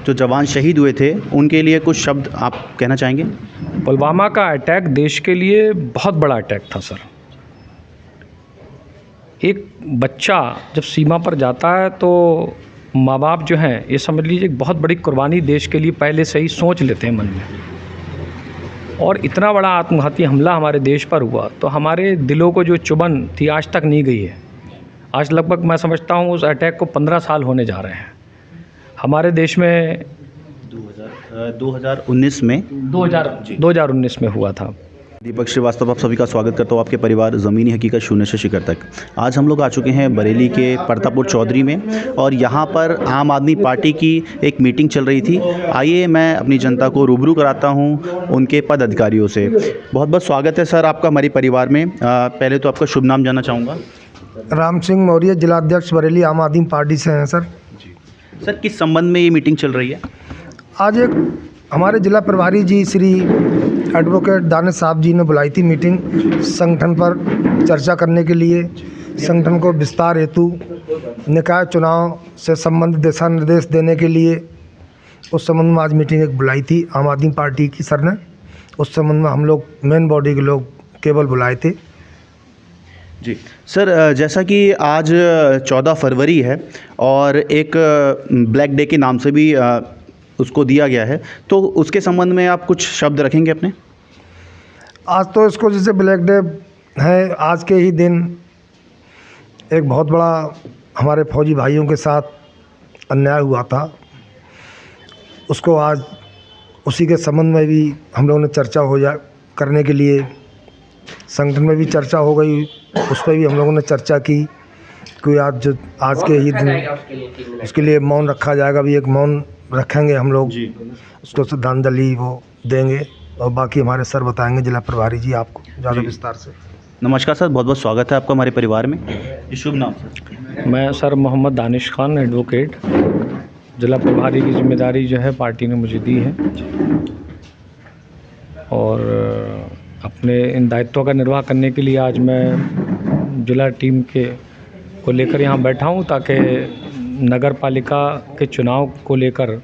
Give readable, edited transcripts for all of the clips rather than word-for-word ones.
जो जवान शहीद हुए थे उनके लिए कुछ शब्द आप कहना चाहेंगे? पुलवामा का अटैक देश के लिए बहुत बड़ा अटैक था सर। एक बच्चा जब सीमा पर जाता है तो माँ बाप जो हैं, ये समझ लीजिए एक बहुत बड़ी कुर्बानी देश के लिए पहले से ही सोच लेते हैं मन में। और इतना बड़ा आत्मघाती हमला हमारे देश पर हुआ तो हमारे दिलों को जो चुभन थी आज तक नहीं गई है। आज लगभग मैं समझता हूँ उस अटैक को 15 साल होने जा रहे हैं। हमारे देश में 2019 में 2019 में हुआ था। दीपक श्रीवास्तव, आप सभी का स्वागत करता हूँ आपके परिवार ज़मीनी हकीकत शून्य से शिखर तक। आज हम लोग आ चुके हैं बरेली के परतापुर चौधरी में और यहाँ पर आम आदमी पार्टी की एक मीटिंग चल रही थी। आइए मैं अपनी जनता को रूबरू कराता हूँ उनके पद अधिकारियों से। बहुत बहुत स्वागत है सर आपका हमारे परिवार में। पहले तो आपका शुभ नाम जानना चाहूँगा। राम सिंह मौर्य, जिलाध्यक्ष बरेली, आम आदमी पार्टी से हैं सर। सर किस संबंध में ये मीटिंग चल रही है? आज एक हमारे जिला प्रभारी जी श्री एडवोकेट दानिश साहब जी ने बुलाई थी मीटिंग संगठन पर चर्चा करने के लिए, संगठन को विस्तार हेतु निकाय चुनाव से संबंधित दिशा निर्देश देने के लिए। उस संबंध में आज मीटिंग एक बुलाई थी आम आदमी पार्टी की सर ने। उस संबंध में हम लोग मेन बॉडी के लोग केवल बुलाए थे। जी सर, जैसा कि आज 14 फरवरी है और एक ब्लैक डे के नाम से भी उसको दिया गया है, तो उसके संबंध में आप कुछ शब्द रखेंगे अपने? आज तो इसको जैसे ब्लैक डे है, आज के ही दिन एक बहुत बड़ा हमारे फौजी भाइयों के साथ अन्याय हुआ था। उसको आज उसी के संबंध में भी हम लोगों ने चर्चा करने के लिए संगठन में भी चर्चा हो गई। उस पर भी हम लोगों ने चर्चा की कि आज के ही दिन उसके लिए मौन रखा जाएगा। भी एक मौन रखेंगे हम लोग, उसको श्रद्धांजलि वो देंगे और बाकी हमारे सर बताएंगे, जिला प्रभारी जी, आपको ज़्यादा विस्तार से। नमस्कार सर, बहुत बहुत स्वागत है आपका हमारे परिवार में। शुभ नाम सर? मैं सर मोहम्मद दानिश खान, एडवोकेट। जिला प्रभारी की जिम्मेदारी जो है पार्टी ने मुझे दी है और अपने इन दायित्वों का निर्वाह करने के लिए आज मैं जिला टीम को लेकर यहाँ बैठा हूँ, ताकि नगर पालिका के चुनाव को लेकर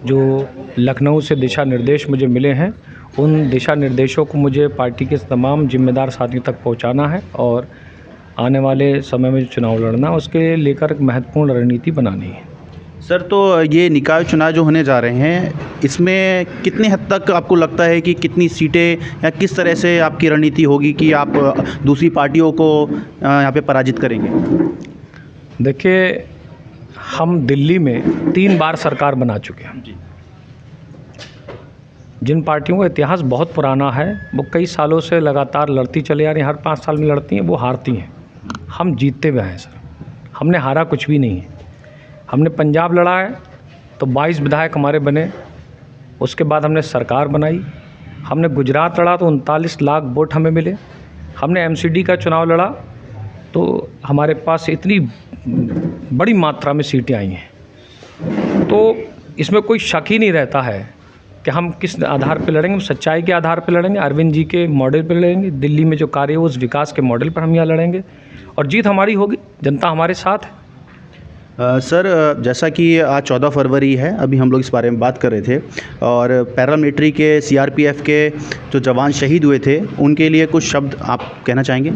जो लखनऊ से दिशा निर्देश मुझे मिले हैं, उन दिशा निर्देशों को मुझे पार्टी के तमाम जिम्मेदार साथियों तक पहुँचाना है और आने वाले समय में जो चुनाव लड़ना है उसके लेकर एक महत्वपूर्ण रणनीति बनानी है। सर, तो ये निकाय चुनाव जो होने जा रहे हैं, इसमें कितनी हद तक आपको लगता है कि कितनी सीटें या किस तरह से आपकी रणनीति होगी कि आप दूसरी पार्टियों को यहाँ पे पराजित करेंगे? देखिए, हम दिल्ली में 3 बार सरकार बना चुके हैं। जिन पार्टियों का इतिहास बहुत पुराना है, वो कई सालों से लगातार लड़ती चले आ रही हैं, हर 5 साल में लड़ती हैं, वो हारती हैं। हम जीतते हुए हैं सर, हमने हारा कुछ भी नहीं है। हमने पंजाब लड़ा है तो 22 विधायक हमारे बने, उसके बाद हमने सरकार बनाई। हमने गुजरात लड़ा तो 39 लाख वोट हमें मिले। हमने एमसीडी का चुनाव लड़ा तो हमारे पास इतनी बड़ी मात्रा में सीटें आई हैं। तो इसमें कोई शक ही नहीं रहता है कि हम किस आधार पर लड़ेंगे। हम सच्चाई के आधार पर लड़ेंगे, अरविंद जी के मॉडल पर लड़ेंगे, दिल्ली में जो कार्य हो उस विकास के मॉडल पर हम यहाँ लड़ेंगे और जीत हमारी होगी। जनता हमारे साथ है। सर, जैसा कि आज 14 फरवरी है, अभी हम लोग इस बारे में बात कर रहे थे और पैरामिलिट्री के सीआरपीएफ के जो जवान शहीद हुए थे उनके लिए कुछ शब्द आप कहना चाहेंगे?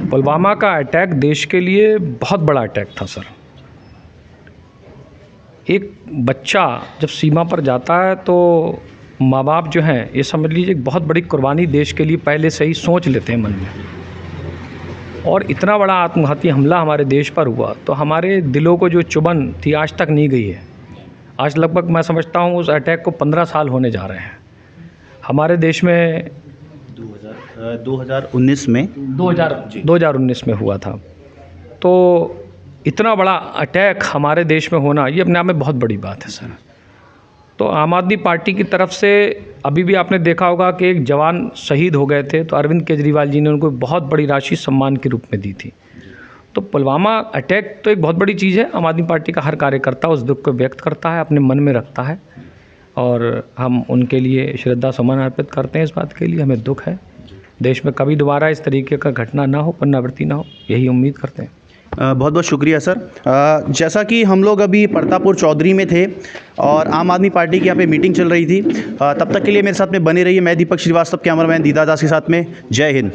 पुलवामा का अटैक देश के लिए बहुत बड़ा अटैक था सर। एक बच्चा जब सीमा पर जाता है तो माँ बाप जो हैं, ये समझ लीजिए एक बहुत बड़ी कुर्बानी देश के लिए पहले से ही सोच लेते हैं मन में। और इतना बड़ा आत्मघाती हमला हमारे देश पर हुआ तो हमारे दिलों को जो चुभन थी आज तक नहीं गई है। आज लगभग मैं समझता हूँ उस अटैक को 15 साल होने जा रहे हैं। हमारे देश में 2019 में 2019 में हुआ था। तो इतना बड़ा अटैक हमारे देश में होना, ये अपने आप में बहुत बड़ी बात है सर। तो आम आदमी पार्टी की तरफ से अभी भी आपने देखा होगा कि एक जवान शहीद हो गए थे तो अरविंद केजरीवाल जी ने उनको बहुत बड़ी राशि सम्मान के रूप में दी थी। तो पुलवामा अटैक तो एक बहुत बड़ी चीज़ है। आम आदमी पार्टी का हर कार्यकर्ता उस दुख को व्यक्त करता है, अपने मन में रखता है और हम उनके लिए श्रद्धा सुमन अर्पित करते हैं। इस बात के लिए हमें दुख है देश में कभी दोबारा इस तरीके का घटना ना हो, पुनरावृत्ति ना हो, यही उम्मीद करते हैं। बहुत बहुत शुक्रिया सर। जैसा कि हम लोग अभी परतापुर चौधरी में थे और आम आदमी पार्टी की यहाँ पे मीटिंग चल रही थी, तब तक के लिए मेरे साथ में बने रहिए। मैं दीपक श्रीवास्तव, कैमरामैन दीदा दास के साथ में। जय हिंद।